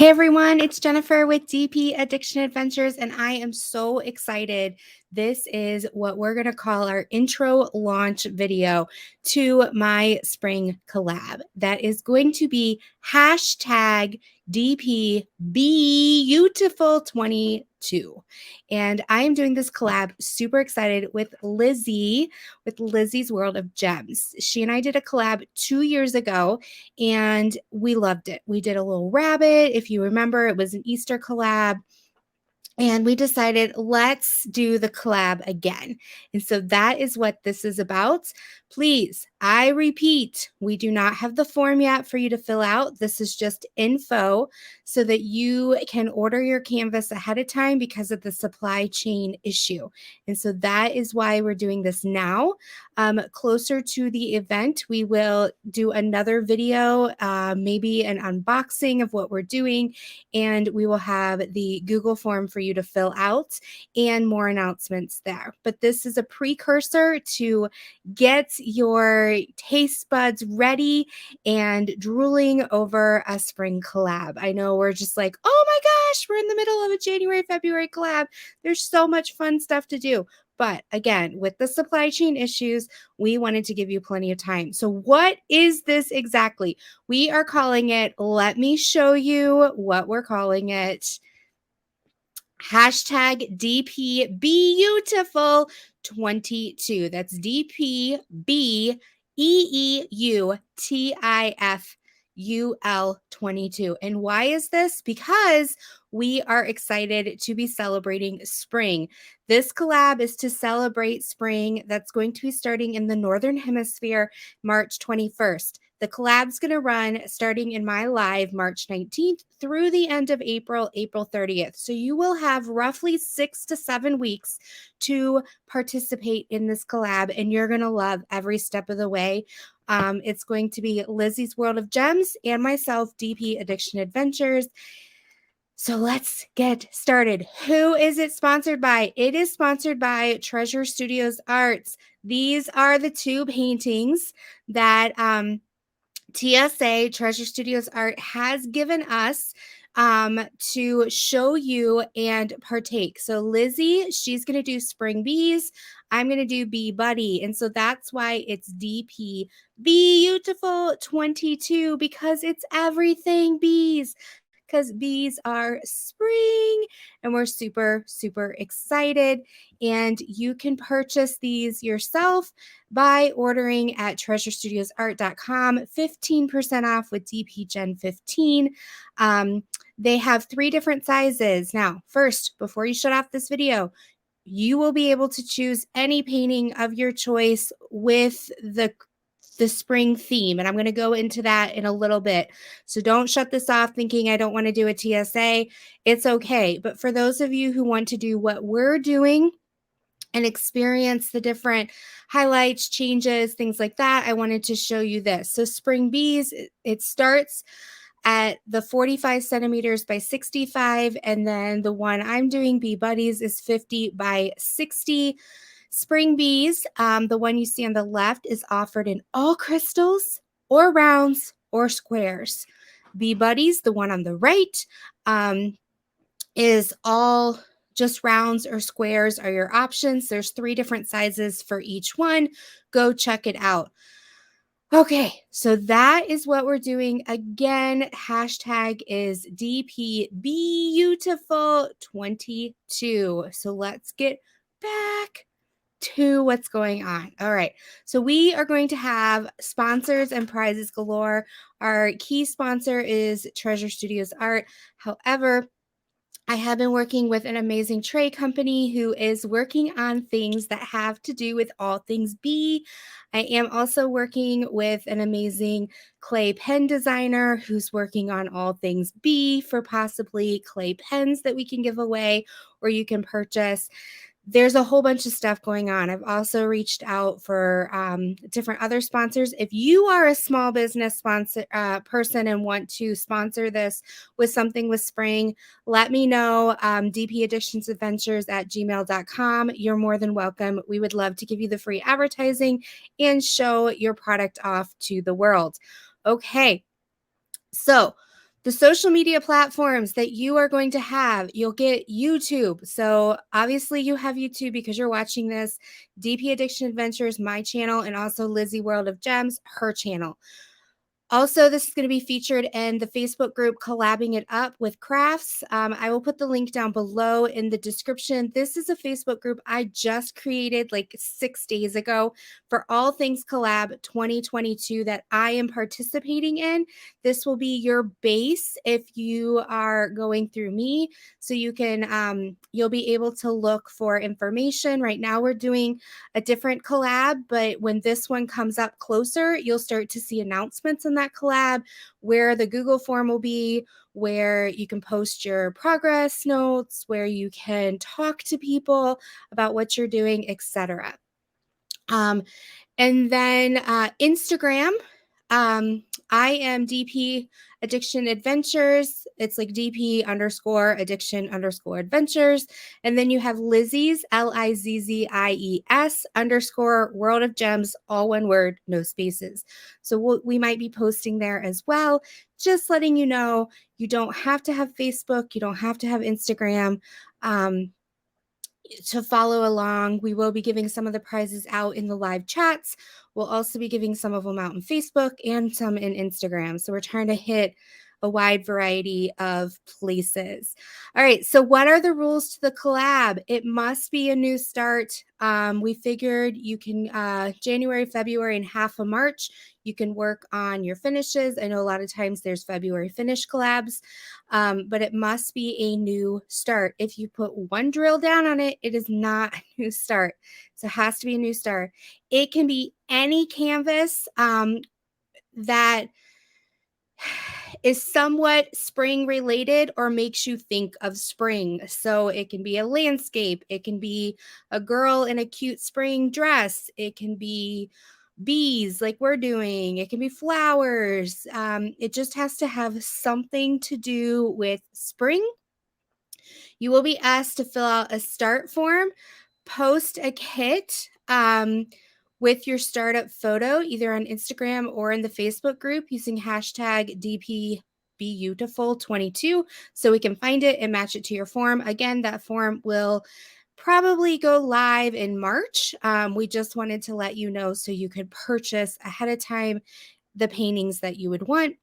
Hey everyone, it's Jennifer with DP Addiction Adventures, and I am so excited. This is what we're going to call our intro launch video to my spring collab. That is going to be hashtag DP Beautiful22. And I am doing this collab super excited with Lizzie, with Lizzie's World of Gems. She and I did a collab 2 years ago and we loved it. We did a little rabbit. If you remember, it was an Easter collab. And we decided, let's do the collab again. And so that is what this is about. Please, I repeat, we do not have the form yet for you to fill out. This is just info so that you can order your canvas ahead of time because of the supply chain issue. And so that is why we're doing this now. Closer to the event, we will do another video, maybe an unboxing of what we're doing, and we will have the Google form for you to fill out and more announcements there. But this is a precursor to get your taste buds ready and drooling over a spring collab. I know we're just like, oh my gosh, we're in the middle of a January, February collab. There's so much fun stuff to do. But again, with the supply chain issues, we wanted to give you plenty of time. So what is this exactly? We are calling it, let me show you what we're calling it. Hashtag DP Beautiful22. That's DP BEEUTIFUL22. And why is this? Because we are excited to be celebrating spring. This collab is to celebrate spring. That's going to be starting in the Northern Hemisphere, March 21st. The collab's going to run starting in my live March 19th through the end of April, April 30th. So you will have roughly 6 to 7 weeks to participate in this collab, and you're going to love every step of the way. It's going to be Lizzie's World of Gems and myself, DP Addiction Adventures. So let's get started. Who is it sponsored by? It is sponsored by Treasure Studios Arts. These are the two paintings that TSA, Treasure Studios Art, has given us to show you and partake. So Lizzie, she's going to do Spring Bees. I'm going to do Bee Buddy. And so that's why it's DP Beautiful 22, because it's everything bees. Because bees are spring and we're super, super excited. And you can purchase these yourself by ordering at treasurestudiosart.com, 15% off with DP Gen 15. They have 3 different sizes. Now, first, before you shut off this video, you will be able to choose any painting of your choice with the spring theme. And I'm going to go into that in a little bit. So don't shut this off thinking I don't want to do a TSA. It's okay. But for those of you who want to do what we're doing and experience the different highlights, changes, things like that, I wanted to show you this. So Spring Bees, it starts at the 45 centimeters by 65. And then the one I'm doing, Bee Buddies, is 50 by 60. Spring Bees, the one you see on the left, is offered in all crystals or rounds or squares. Bee Buddies, the one on the right, is all just rounds or squares are your options. There's 3 different sizes for each one. Go check it out. Okay, so that is what we're doing. Again, hashtag is DP Beautiful22. So let's get back to what's going on. All right. So we are going to have sponsors and prizes galore. Our key sponsor is Treasure Studios Art. However, I have been working with an amazing tray company who is working on things that have to do with all things bee. I am also working with an amazing clay pen designer who's working on all things bee for possibly clay pens that we can give away or you can purchase. There's a whole bunch of stuff going on. I've also reached out for different other sponsors. If you are a small business sponsor person and want to sponsor this with something with spring, let me know. dpaddictionsadventures@gmail.com. You're more than welcome. We would love to give you the free advertising and show your product off to the world. Okay, so The social media platforms that you are going to have, you'll get YouTube. So obviously you have YouTube because you're watching this. DP Addiction Adventures, my channel, and also Lizzie World of Gems, her channel. Also, this is going to be featured in the Facebook group Collabing It Up with Crafts. I will put the link down below in the description. This is a Facebook group I just created like 6 days ago for all things collab 2022 that I am participating in. This will be your base if you are going through me. So you can, you'll be able to look for information. Right now we're doing a different collab, but when this one comes up closer, you'll start to see announcements in that collab, where the Google form will be, where you can post your progress notes, where you can talk to people about what you're doing, etc. And then Instagram, I am DP Addiction Adventures. It's like DP underscore addiction underscore adventures. And then you have Lizzie's, Lizzies underscore World of Gems, all one word, no spaces. So we might be posting there as well. Just letting you know, you don't have to have Facebook, you don't have to have Instagram. To follow along. We will be giving some of the prizes out in the live chats. We'll also be giving some of them out on Facebook and some in Instagram. So we're trying to hit a wide variety of places. All right, so what are the rules to the collab? It must be a new start. We figured you can January, February, and half of March, you can work on your finishes. I know a lot of times there's February finish collabs, but it must be a new start. If you put one drill down on it, it is not a new start. So it has to be a new start. It can be any canvas that is somewhat spring related or makes you think of spring. So it can be a landscape, it can be a girl in a cute spring dress, it can be bees like we're doing, it can be flowers. It just has to have something to do with spring. You will be asked to fill out a start form, post a kit with your startup photo, either on Instagram or in the Facebook group using hashtag DPBeautiful22 so we can find it and match it to your form. Again, that form will probably go live in March. We just wanted to let you know so you could purchase ahead of time the paintings that you would want.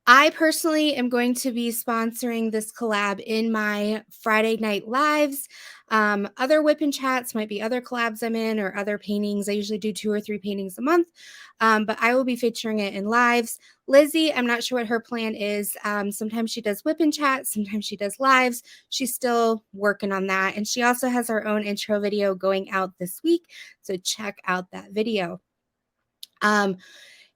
I personally am going to be sponsoring this collab in my Friday night lives. Other whip and chats might be other collabs I'm in or other paintings. I usually do 2 or 3 paintings a month, but I will be featuring it in lives. Lizzie, I'm not sure what her plan is. Sometimes she does whip and chats, sometimes she does lives. She's still working on that. And she also has her own intro video going out this week. So check out that video.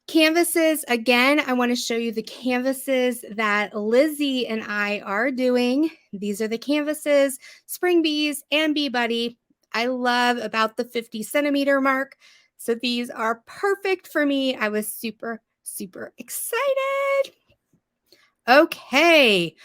Canvases, again, I want to show you the canvases that Lizzie and I are doing. These are the canvases, Spring Bees and Bee Buddy. I love about the 50 centimeter mark. So these are perfect for me. I was super, super excited. Okay.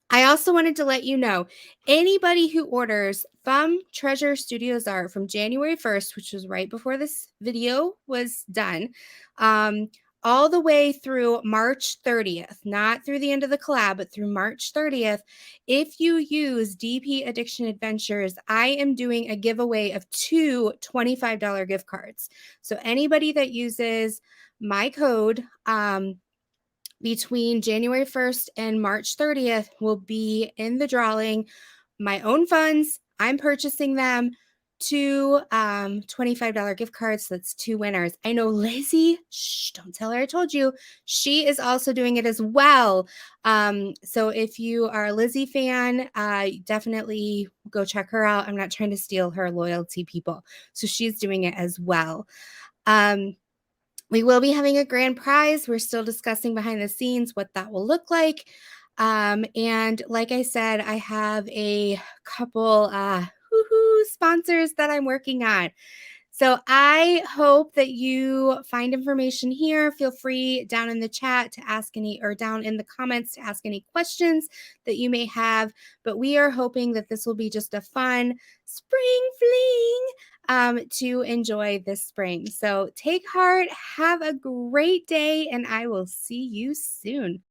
I also wanted to let you know, anybody who orders from Treasure Studios Art from January 1st, which was right before this video was done, all the way through March 30th, not through the end of the collab, but through March 30th, if you use DP Addiction Adventures, I am doing a giveaway of 2 $25 gift cards. So anybody that uses my code, between January 1st and March 30th will be in the drawing. My own funds, I'm purchasing them. 2 $25 gift cards. So that's 2 winners. I know Lizzie, shh, don't tell her I told you. She is also doing it as well. So if you are a Lizzie fan, definitely go check her out. I'm not trying to steal her loyalty, people. So she's doing it as well. We will be having a grand prize. We're still discussing behind the scenes what that will look like. And like I said, I have a couple sponsors that I'm working on. So I hope that you find information here. Feel free down in the chat to ask any, or down in the comments to ask any questions that you may have. But we are hoping that this will be just a fun spring fling to enjoy this spring. So take heart, have a great day, and I will see you soon.